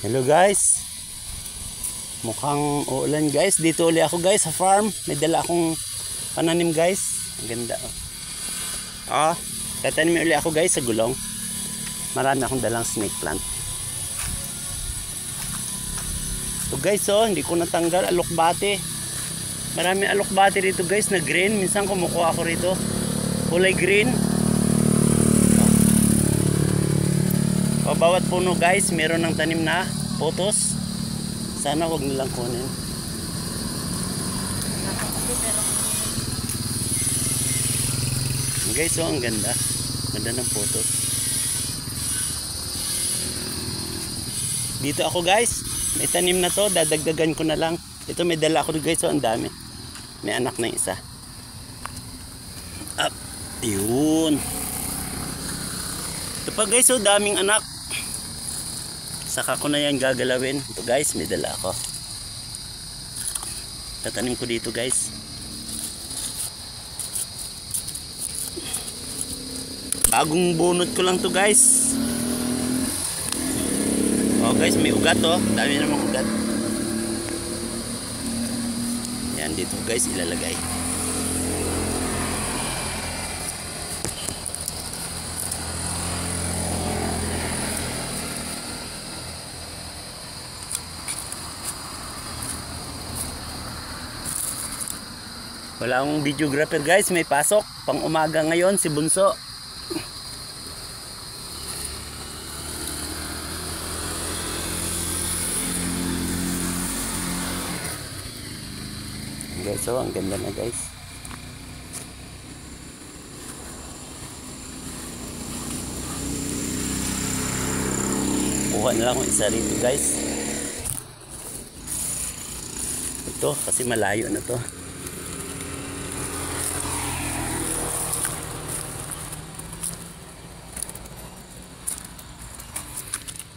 Hello guys, mukhang uulan guys. Dito uli ako guys sa farm. May dala akong pananim guys. Ang ganda oh. Tatanim uli ako guys sa gulong. Marami akong dalang snake plant. So guys hindi ko natanggal alokbate. Marami alokbate rito guys na green. Minsan kumukuha ako rito kulay green. Bawat puno guys meron ng tanim na potos. Sana wag nilang kunin. Guys ang ganda. Ganda ng potos. Dito ako guys. May tanim na to. Dadagdagan ko na lang. Ito may dala ako guys. Ang dami. May anak na isa. Up. Yun. Ito pa guys daming anak. Saka ko na yan gagalawin. Ito guys, may dala ako. Tatanim ko dito guys. Bagong bunot ko lang to guys. Oh guys, may ugat oh. Dami namang ugat. Yan dito guys ilalagay. Wala akong videographer guys, may pasok pang umaga ngayon si Bunso. Guys, ang ganda na guys. Kuha na lang akong isa rito guys. Ito kasi malayo na to.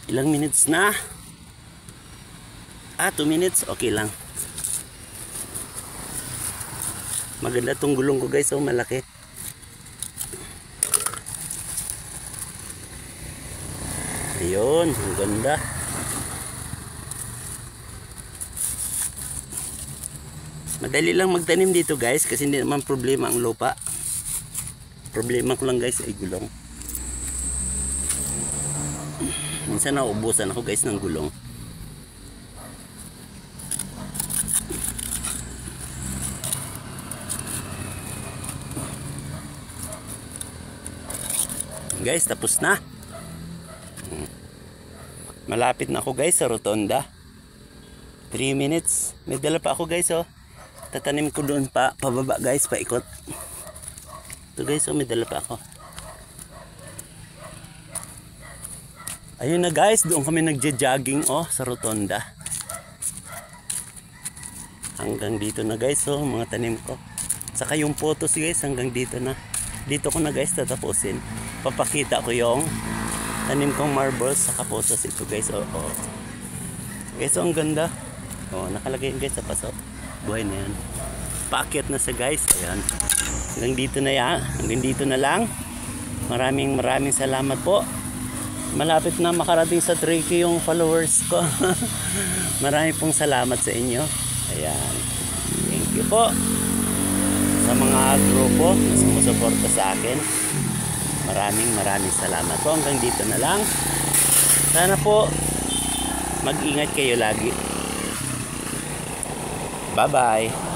Ilang minutes na? 2 minutes? Okay lang. Maganda tong gulong ko guys. Malaki. Ayun. Ang ganda. Madali lang magtanim dito guys. Kasi hindi naman problema ang lupa. Problema ko lang guys ay gulong. Minsan nauubusan ako guys ng gulong. Guys, tapos na. Malapit na ako guys sa rotonda. 3 minutes. May dala pa ako guys oh. Tatanim ko doon pa pababa guys, paikot. Ito guys may dala pa ako. Ayun na guys, doon kami nagja-jogging sa rotonda. Hanggang dito na guys mga tanim ko. Saka yung photos guys hanggang dito na. Dito ko na guys tatapusin. Papakita ko yung tanim kong marbles saka photos ito guys. Guys ang ganda. Nakalagay yun guys sa paso. Buhay na yan. Paakyat na sa guys. Ayan. Hanggang dito na yan. Hanggang dito na lang. Maraming salamat po. Malapit na makarating sa 3K yung followers ko. Marami pong salamat sa inyo. Ayan. Thank you po sa mga grupo na sumusuporta sa akin. Maraming salamat po. Hanggang dito na lang. Sana po mag-ingat kayo lagi. Bye bye.